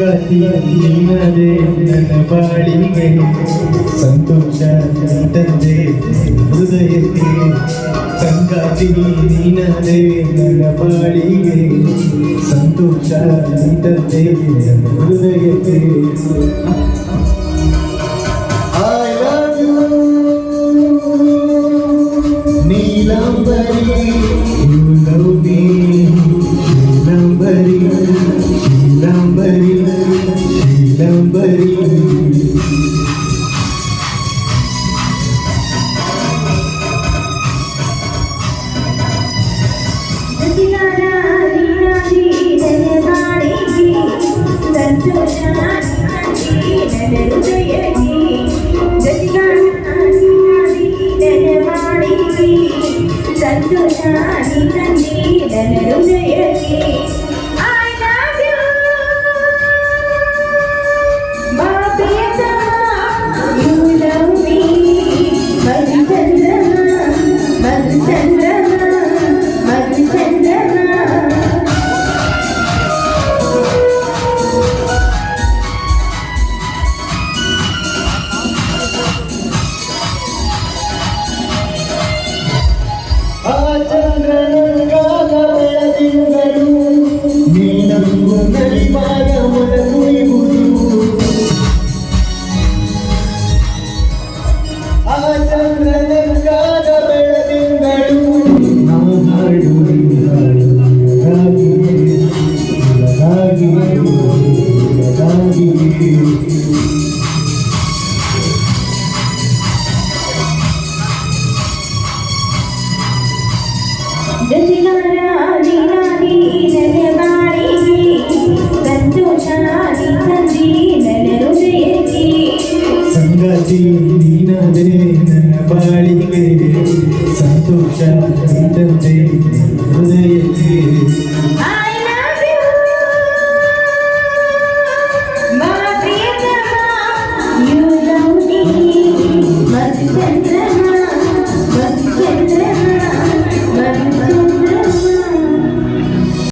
ಸಂಗಾತಿ ನೀನದೇ ನನ್ನ ಬಾಳಿಗೆ ಸಂತೋಷ ತಂದೆ ಹೃದಯಕ್ಕೆ ಸಂಗಾತಿ ನೀನದೇ ನನ್ನ ಬಾಳಿಗೆ ಸಂತೋಷ ತಂದೆ ನನ್ನ ಹೃದಯಕ್ಕೆ I love you ನೀಲಂಬರಿ you love me ನೀಲಂಬರಿ ನೀಲಂಬರಿ ನೀಲಂಬರಿ ಸಂತೋಷಾನಿ ತಂದೀರನ ಹೃದಯಕ್ಕೆ I love you ಬಾಪ್ರಿಯತಮ you love me ಮಧುಚಂದ್ರಮ ಮಧುಚಂದ್ರಮ ಮಧುಚಂದ್ರಮ ಚಂದ್ರನಂಗಾದ ಬೆಳದಿಂಗಳು ನೀನಂಗು ನಲಿವಾಗ ಮೊಳಗುಳಿಯುವುದು ಆ ಚಂದ್ರನಂಗಾದ ಬೆಳದಿಂಗಳು ನಾವು ಹಾಡು ಜತಿಗಾರಾದಿ ನನ್ನ ಬಾಳಿಗೆ ಸಂತೋಷಾದಿ ತಂದಿ ನನ್ನ ಹೃದಯಕ್ಕೆ ಸಂಗಾತಿ ನೀನದೇ ನನ್ನ ಬಾಳಿಗೆ ಸಂತೋಷ ತಂದೆ